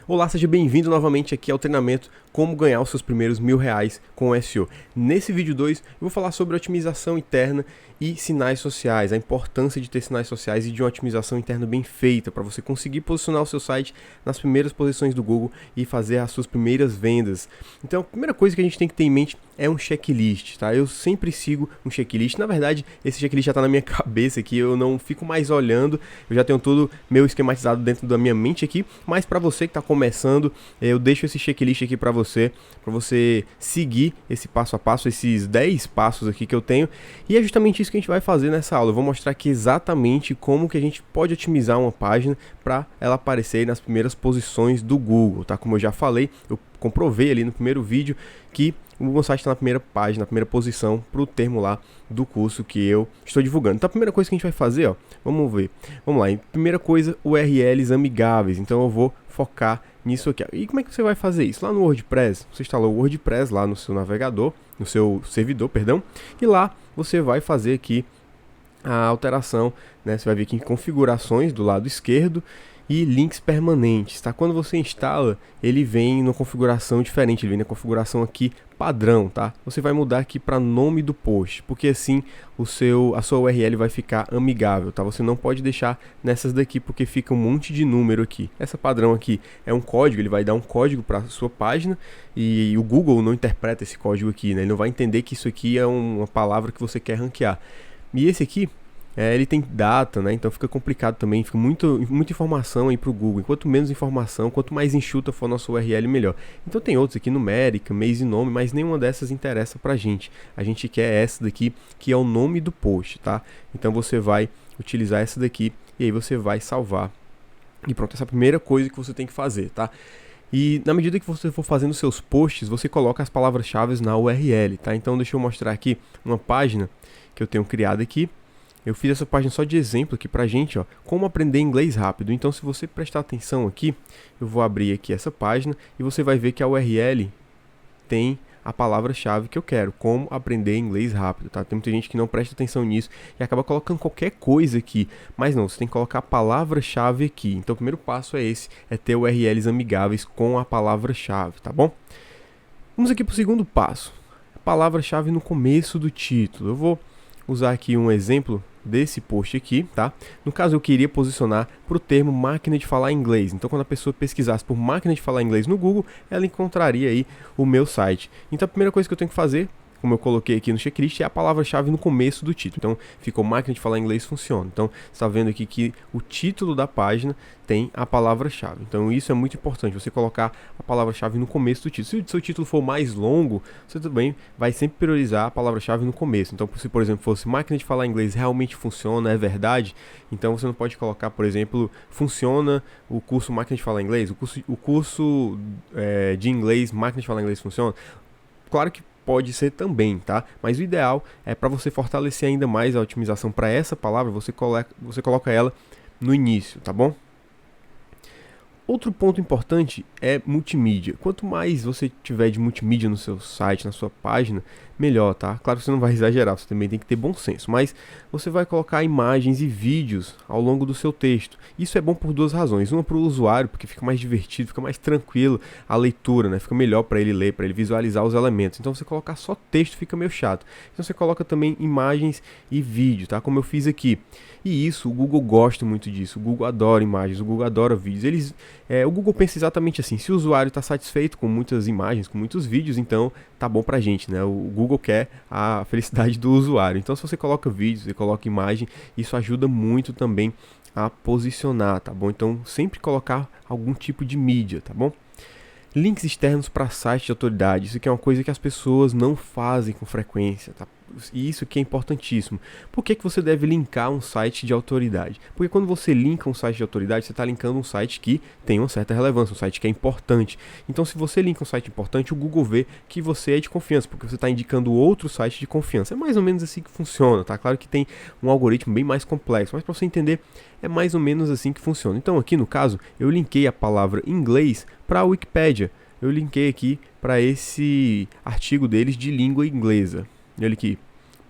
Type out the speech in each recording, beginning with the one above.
Olá, seja bem-vindo novamente aqui ao treinamento Como Ganhar os Seus Primeiros R$ 1.000 com SEO. Nesse vídeo 2, eu vou falar sobre otimização interna e sinais sociais, a importância de ter sinais sociais e de uma otimização interna bem feita para você conseguir posicionar o seu site nas primeiras posições do Google e fazer as suas primeiras vendas. Então, a primeira coisa que a gente tem que ter em mente é um checklist, tá? Eu sempre sigo um checklist. Na verdade, esse checklist já está na minha cabeça aqui, eu não fico mais olhando, eu já tenho tudo meio esquematizado dentro da minha mente aqui, mas para você que está começando, eu deixo esse checklist aqui para você seguir esse passo a passo, esses 10 passos aqui que eu tenho, e é justamente isso que a gente vai fazer nessa aula. Eu vou mostrar aqui exatamente como que a gente pode otimizar uma página para ela aparecer nas primeiras posições do Google, tá? Como eu já falei, eu comprovei ali no primeiro vídeo que o meu site está na primeira página, na primeira posição para o termo lá do curso que eu estou divulgando. Então a primeira coisa que a gente vai fazer, ó, vamos ver. Vamos lá, primeira coisa, URLs amigáveis. Então eu vou focar nisso aqui. E como é que você vai fazer isso? Lá no WordPress, você instalou o WordPress lá no seu navegador, no seu servidor, perdão, e lá você vai fazer aqui a alteração, né? Você vai vir aqui em configurações do lado esquerdo e links permanentes, tá? Quando você instala, ele vem numa configuração diferente, ele vem na configuração aqui padrão, tá? Você vai mudar aqui para nome do post, porque assim a sua URL vai ficar amigável, tá? Você não pode deixar nessas daqui, porque fica um monte de número aqui. Essa padrão aqui é um código, ele vai dar um código para a sua página e o Google não interpreta esse código aqui, né? Ele não vai entender que isso aqui é uma palavra que você quer ranquear. E esse aqui, ele tem data, né? Então fica complicado também, fica muita informação aí para o Google. Quanto menos informação, quanto mais enxuta for a nossa URL, melhor. Então tem outros aqui, numérica, mês e nome, mas nenhuma dessas interessa pra gente. A gente quer essa daqui, que é o nome do post, tá? Então você vai utilizar essa daqui e aí você vai salvar. E pronto, essa é a primeira coisa que você tem que fazer, tá? E na medida que você for fazendo seus posts, você coloca as palavras-chave na URL, tá? Então deixa eu mostrar aqui uma página que eu tenho criado aqui. Eu fiz essa página só de exemplo aqui pra gente, ó, como aprender inglês rápido. Então, se você prestar atenção aqui, eu vou abrir aqui essa página e você vai ver que a URL tem a palavra-chave que eu quero, como aprender inglês rápido, tá? Tem muita gente que não presta atenção nisso e acaba colocando qualquer coisa aqui, mas não, você tem que colocar a palavra-chave aqui. Então, o primeiro passo é esse, é ter URLs amigáveis com a palavra-chave, tá bom? Vamos aqui pro segundo passo, palavra-chave no começo do título. Eu vou usar aqui um exemplo desse post aqui, tá? No caso, eu queria posicionar para o termo máquina de falar inglês. Então, quando a pessoa pesquisasse por máquina de falar inglês no Google, ela encontraria aí o meu site. Então, a primeira coisa que eu tenho que fazer, como eu coloquei aqui no checklist, é a palavra-chave no começo do título. Então, ficou máquina de falar inglês funciona. Então, você está vendo aqui que o título da página tem a palavra-chave. Então, isso é muito importante, você colocar a palavra-chave no começo do título. Se o seu título for mais longo, você também vai sempre priorizar a palavra-chave no começo. Então, se, por exemplo, fosse máquina de falar inglês realmente funciona, é verdade, então você não pode colocar, por exemplo, funciona o curso máquina de falar inglês, o curso de inglês, máquina de falar inglês funciona. Claro que pode ser também, tá? Mas o ideal é para você fortalecer ainda mais a otimização para essa palavra, você coloca ela no início, tá bom? Outro ponto importante é multimídia. Quanto mais você tiver de multimídia no seu site, na sua página, melhor, tá? Claro que você não vai exagerar, você também tem que ter bom senso, mas você vai colocar imagens e vídeos ao longo do seu texto. Isso é bom por duas razões. Uma para o usuário, porque fica mais divertido, fica mais tranquilo a leitura, né? Fica melhor para ele ler, para ele visualizar os elementos. Então, você colocar só texto fica meio chato. Então, você coloca também imagens e vídeo, tá? Como eu fiz aqui. E isso, o Google gosta muito disso. O Google adora imagens, o Google adora vídeos. O Google pensa exatamente assim, se o usuário está satisfeito com muitas imagens, com muitos vídeos, então tá bom pra gente, né? O Google quer a felicidade do usuário. Então, se você coloca vídeos e coloca imagem, isso ajuda muito também a posicionar, tá bom? Então, sempre colocar algum tipo de mídia, tá bom? Links externos para sites de autoridade, isso aqui é uma coisa que as pessoas não fazem com frequência, tá? E isso que é importantíssimo. Por que você deve linkar um site de autoridade? Porque quando você linka um site de autoridade, você está linkando um site que tem uma certa relevância, um site que é importante. Então, se você linka um site importante, o Google vê que você é de confiança, porque você está indicando outro site de confiança. É mais ou menos assim que funciona, tá? Claro que tem um algoritmo bem mais complexo, mas para você entender, é mais ou menos assim que funciona. Então, aqui no caso, eu linkei a palavra inglês para a Wikipédia. Eu linkei aqui para esse artigo deles de língua inglesa. Olha aqui,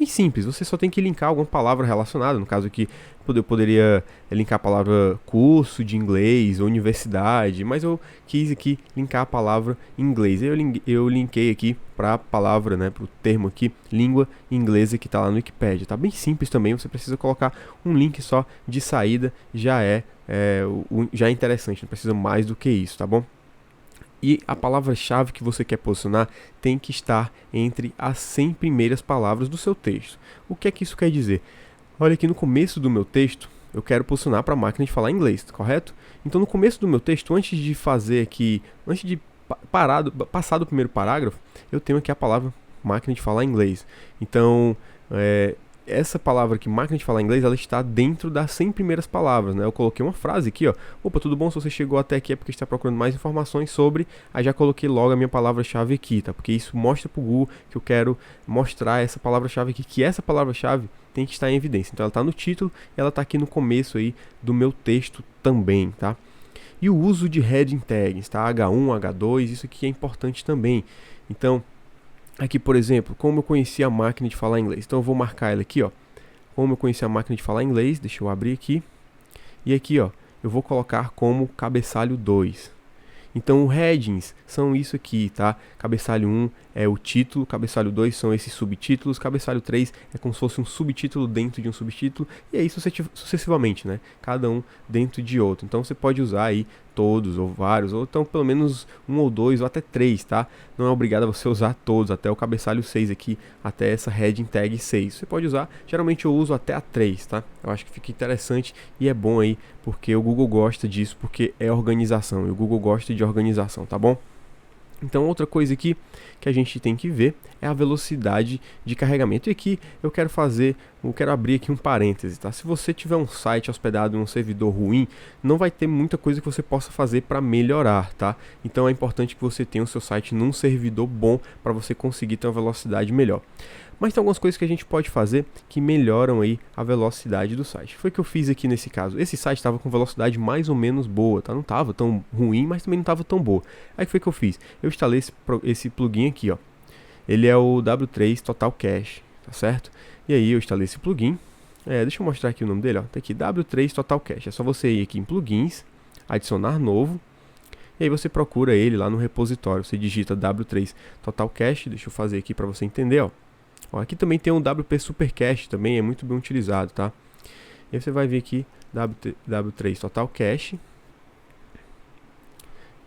bem simples, você só tem que linkar alguma palavra relacionada, no caso aqui eu poderia linkar a palavra curso de inglês ou universidade, mas eu quis aqui linkar a palavra inglês. Eu linkei aqui para a palavra, né, para o termo aqui, língua inglesa, que está lá no Wikipedia. Tá bem simples também, você precisa colocar um link só de saída, já é interessante, não precisa mais do que isso, tá bom? E a palavra-chave que você quer posicionar tem que estar entre as 100 primeiras palavras do seu texto. O que é que isso quer dizer? Olha, aqui no começo do meu texto, eu quero posicionar para a máquina de falar inglês, correto? Então, no começo do meu texto, antes de passar do primeiro parágrafo, eu tenho aqui a palavra máquina de falar inglês. Então, essa palavra aqui, máquina de falar inglês, ela está dentro das 100 primeiras palavras, né? Eu coloquei uma frase aqui, ó. Opa, tudo bom? Se você chegou até aqui é porque está procurando mais informações sobre... Aí já coloquei logo a minha palavra-chave aqui, tá? Porque isso mostra para o Google que eu quero mostrar essa palavra-chave aqui, que essa palavra-chave tem que estar em evidência. Então ela está no título e ela está aqui no começo aí do meu texto também, tá? E o uso de heading tags, tá? H1, H2, isso aqui é importante também. Então... aqui, por exemplo, como eu conheci a máquina de falar inglês. Então eu vou marcar ela aqui, ó. Como eu conheci a máquina de falar inglês, deixa eu abrir aqui. E aqui, ó, eu vou colocar como cabeçalho 2. Então, headings são isso aqui, tá? Cabeçalho 1 é o título, cabeçalho 2 são esses subtítulos, cabeçalho 3 é como se fosse um subtítulo dentro de um subtítulo, e aí sucessivamente, né? Cada um dentro de outro. Então, você pode usar aí todos ou vários, ou então pelo menos um ou dois, ou até três, tá? Não é obrigado a você usar todos, até o cabeçalho 6 aqui, até essa heading tag 6. Você pode usar, geralmente eu uso até a 3, tá? Eu acho que fica interessante e é bom aí, porque o Google gosta disso, porque é organização, e o Google gosta de organização, tá bom? Então, outra coisa aqui que a gente tem que ver é a velocidade de carregamento. E aqui eu quero abrir aqui um parêntese, tá? Se você tiver um site hospedado em um servidor ruim, não vai ter muita coisa que você possa fazer para melhorar, tá? Então é importante que você tenha o seu site num servidor bom para você conseguir ter uma velocidade melhor. Mas tem algumas coisas que a gente pode fazer que melhoram aí a velocidade do site. Foi o que eu fiz aqui nesse caso. Esse site estava com velocidade mais ou menos boa, tá? Não estava tão ruim, mas também não estava tão boa. Aí foi o que eu fiz. Eu instalei esse plugin aqui, ó. Ele é o W3 Total Cache, tá certo? E aí eu instalei esse plugin. Deixa eu mostrar aqui o nome dele, ó. Tá aqui, W3 Total Cache. É só você ir aqui em plugins, adicionar novo. E aí você procura ele lá no repositório. Você digita W3 Total Cache. Deixa eu fazer aqui para você entender, ó. Aqui também tem um WP Super Cache, também é muito bem utilizado, tá? E aí você vai vir aqui, W3 Total Cache.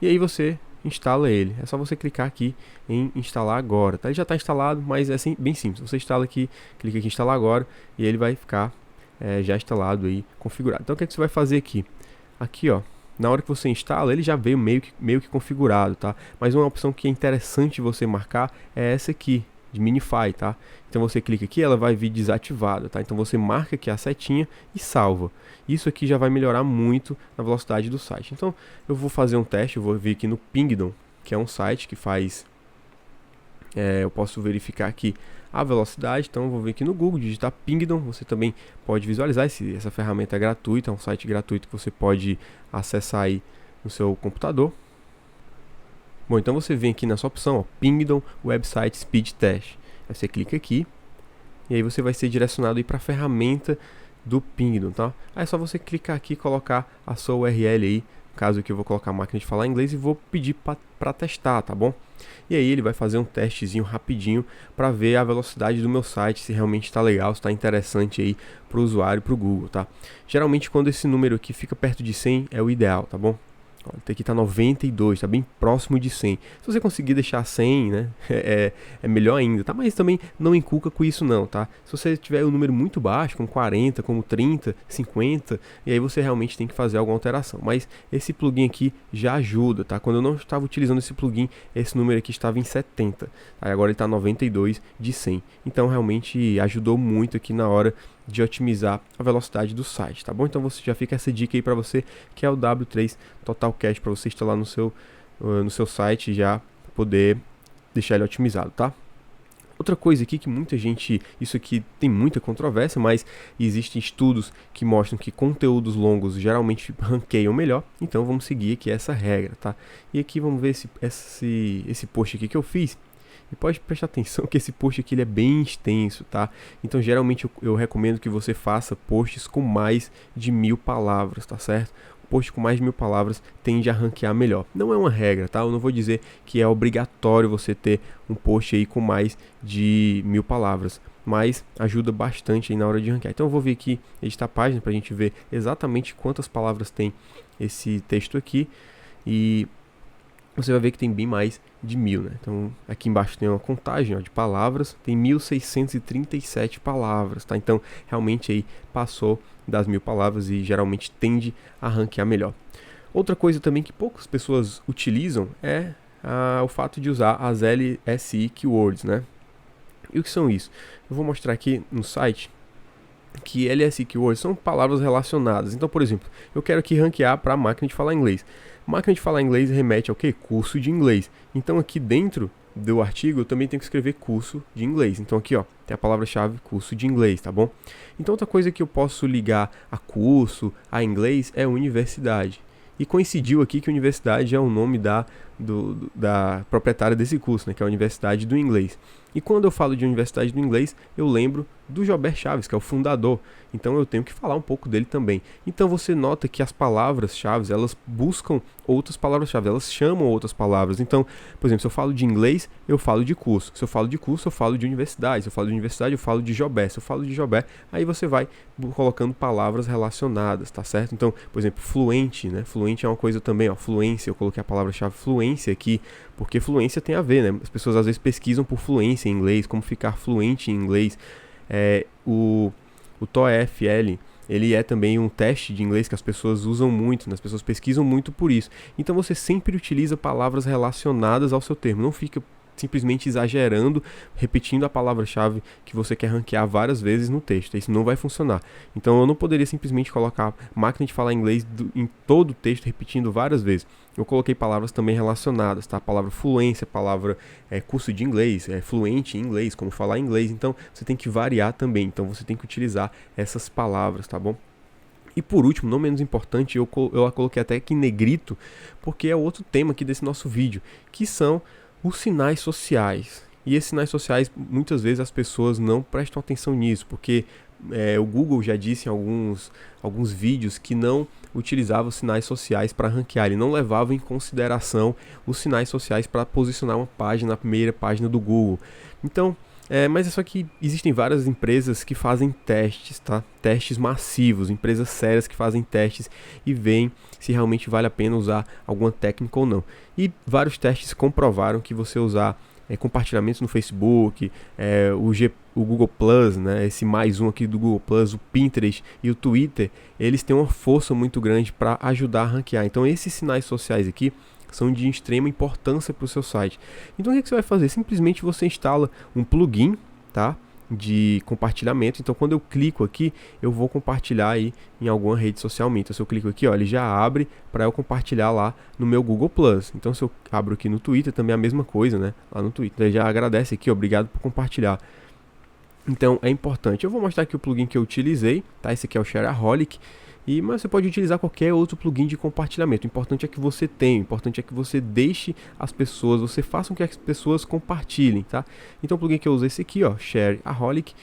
E aí você instala ele. É só você clicar aqui em instalar agora, tá? Ele já está instalado, mas é assim, bem simples. Você instala aqui, clica aqui em instalar agora e ele vai ficar já instalado aí, configurado. Então o que é que você vai fazer aqui? Aqui, ó, na hora que você instala, ele já veio meio que configurado, tá? Mas uma opção que é interessante você marcar é essa aqui, de Minify, tá? Então você clica aqui, ela vai vir desativada, tá? Então você marca aqui a setinha e salva. Isso aqui já vai melhorar muito na velocidade do site. Então eu vou fazer um teste, eu vou vir aqui no Pingdom, que é um site que faz... eu posso verificar aqui a velocidade, então eu vou vir aqui no Google, digitar Pingdom, você também pode visualizar, essa ferramenta é gratuita, é um site gratuito que você pode acessar aí no seu computador. Bom, então você vem aqui nessa opção, ó, Pingdom Website Speed Test. Aí você clica aqui e aí você vai ser direcionado aí para a ferramenta do Pingdom, tá? Aí é só você clicar aqui e colocar a sua URL aí, no caso aqui eu vou colocar a máquina de falar inglês e vou pedir para testar, tá bom? E aí ele vai fazer um testezinho rapidinho para ver a velocidade do meu site, se realmente está legal, se está interessante aí para o usuário, para o Google, tá? Geralmente quando esse número aqui fica perto de 100 é o ideal, tá bom? Aqui está 92, está bem próximo de 100. Se você conseguir deixar 100, né, é melhor ainda, tá? Mas também não encuca com isso não, tá? Se você tiver um número muito baixo, como 40, como 30, 50, e aí você realmente tem que fazer alguma alteração. Mas esse plugin aqui já ajuda, tá? Quando eu não estava utilizando esse plugin, esse número aqui estava em 70. Aí agora ele está 92 de 100. Então realmente ajudou muito aqui na hora de otimizar a velocidade do site, tá bom? Então você já fica essa dica aí para você, que é o W3 Total Cache, para você instalar no seu site e já poder deixar ele otimizado, tá? Outra coisa aqui que muita gente, isso aqui tem muita controvérsia, mas existem estudos que mostram que conteúdos longos geralmente ranqueiam melhor, então vamos seguir aqui essa regra, tá? E aqui vamos ver esse post aqui que eu fiz. E pode prestar atenção que esse post aqui ele é bem extenso, tá? Então geralmente eu recomendo que você faça posts com mais de 1000 palavras, tá certo? Post com mais de 1000 palavras tende a ranquear melhor. Não é uma regra, tá? Eu não vou dizer que é obrigatório você ter um post aí com mais de 1000 palavras, mas ajuda bastante aí na hora de ranquear. Então eu vou vir aqui, editar a página, pra gente ver exatamente quantas palavras tem esse texto aqui, e você vai ver que tem bem mais de 1000, né? Então, aqui embaixo tem uma contagem, ó, de palavras, tem 1637 palavras, tá? Então, realmente aí passou das 1000 palavras e geralmente tende a ranquear melhor. Outra coisa também que poucas pessoas utilizam é o fato de usar as LSI Keywords, né? E o que são isso? Eu vou mostrar aqui no site que LSI Keywords são palavras relacionadas. Então, por exemplo, eu quero aqui ranquear para a máquina de falar inglês. Máquina de falar inglês remete ao quê? Curso de inglês. Então, aqui dentro do artigo, eu também tenho que escrever curso de inglês. Então, aqui, ó, tem a palavra-chave curso de inglês, tá bom? Então, outra coisa que eu posso ligar a curso, a inglês, é universidade. E coincidiu aqui que universidade é o nome da proprietária desse curso, né, que é a Universidade do Inglês. E quando eu falo de Universidade do Inglês, eu lembro do Gilberto Chaves, que é o fundador. Então eu tenho que falar um pouco dele também. Então você nota que as palavras-chave, elas buscam outras palavras-chave, elas chamam outras palavras. Então, por exemplo, se eu falo de inglês, eu falo de curso. Se eu falo de curso, eu falo de universidade. Se eu falo de universidade, eu falo de Gilberto. Se eu falo de Gilberto, aí você vai colocando palavras relacionadas, tá certo? Então, por exemplo, fluente, né? Fluente é uma coisa também, ó, fluência, eu coloquei a palavra-chave fluência aqui, porque fluência tem a ver, né? As pessoas às vezes pesquisam por fluência em inglês, como ficar fluente em inglês. O TOEFL, ele é também um teste de inglês que as pessoas usam muito, né? As pessoas pesquisam muito por isso. Então você sempre utiliza palavras relacionadas ao seu termo, não fica simplesmente exagerando, repetindo a palavra-chave que você quer ranquear várias vezes no texto. Isso não vai funcionar. Então eu não poderia simplesmente colocar máquina de falar inglês em todo o texto, repetindo várias vezes. Eu coloquei palavras também relacionadas, tá? A palavra fluência, a palavra curso de inglês, fluente em inglês, como falar inglês. Então você tem que variar também. Então você tem que utilizar essas palavras, tá bom? E por último, não menos importante, eu a coloquei até aqui em negrito, porque é outro tema aqui desse nosso vídeo, que são os sinais sociais. E esses sinais sociais, muitas vezes as pessoas não prestam atenção nisso, porque o Google já disse em alguns vídeos que não utilizava os sinais sociais para ranquear, ele não levava em consideração os sinais sociais para posicionar uma página na primeira página do Google. Então, mas é só que existem várias empresas que fazem testes, tá? Testes massivos, empresas sérias que fazem testes e veem se realmente vale a pena usar alguma técnica ou não. E vários testes comprovaram que você usar compartilhamentos no Facebook, o Google Plus, né, esse mais um aqui do Google Plus, o Pinterest e o Twitter, eles têm uma força muito grande para ajudar a ranquear. Então esses sinais sociais aqui são de extrema importância para o seu site. Então o que você vai fazer? Simplesmente você instala um plugin, tá, de compartilhamento. Então quando eu clico aqui, eu vou compartilhar aí em alguma rede social minha. Então se eu clico aqui, ó, ele já abre para eu compartilhar lá no meu Google Plus. Então se eu abro aqui no Twitter, também é a mesma coisa, né, lá no Twitter. Ele já agradece aqui, obrigado por compartilhar. Então é importante. Eu vou mostrar aqui o plugin que eu utilizei, tá? Esse aqui é o Shareaholic. Mas você pode utilizar qualquer outro plugin de compartilhamento. O importante é que você tenha, o importante é que você deixe as pessoas, você faça com que as pessoas compartilhem, tá? Então o plugin que eu usei é esse aqui, ó, Shareaholic.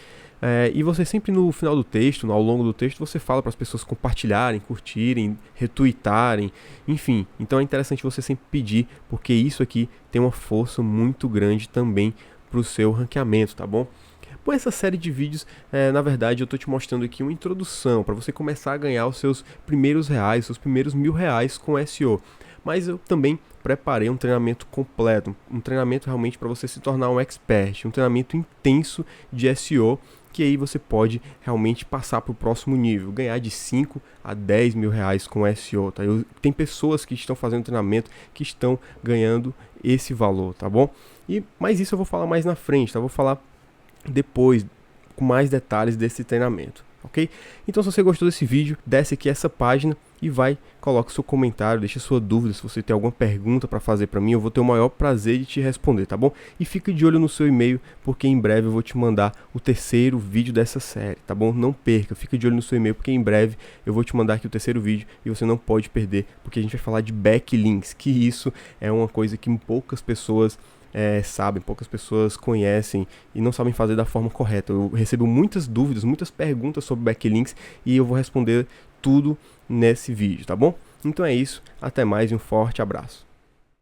E você sempre no final do texto, ao longo do texto, você fala para as pessoas compartilharem, curtirem, retweetarem, enfim. Então é interessante você sempre pedir, porque isso aqui tem uma força muito grande também para o seu ranqueamento, tá bom? Com essa série de vídeos, na verdade eu estou te mostrando aqui uma introdução para você começar a ganhar os seus primeiros reais, seus primeiros R$1000 com SEO. Mas eu também preparei um treinamento completo, um treinamento realmente para você se tornar um expert, um treinamento intenso de SEO, que aí você pode realmente passar para o próximo nível, ganhar de 5 a 10 mil reais com SEO, tá? Tem pessoas que estão fazendo treinamento que estão ganhando esse valor, tá bom? Mas isso eu vou falar mais na frente, tá? Vou falar depois com mais detalhes desse treinamento, ok? Então se você gostou desse vídeo, desce aqui essa página e coloca seu comentário, deixa sua dúvida, se você tem alguma pergunta para fazer para mim, eu vou ter o maior prazer de te responder, tá bom? E fica de olho no seu e-mail, porque em breve eu vou te mandar o terceiro vídeo dessa série, tá bom? Não perca, fica de olho no seu e-mail, porque em breve eu vou te mandar aqui o terceiro vídeo e você não pode perder, porque a gente vai falar de backlinks, que isso é uma coisa que poucas pessoas sabem, poucas pessoas conhecem e não sabem fazer da forma correta. Eu recebo muitas dúvidas, muitas perguntas sobre backlinks e eu vou responder tudo nesse vídeo, tá bom? Então é isso, até mais e um forte abraço.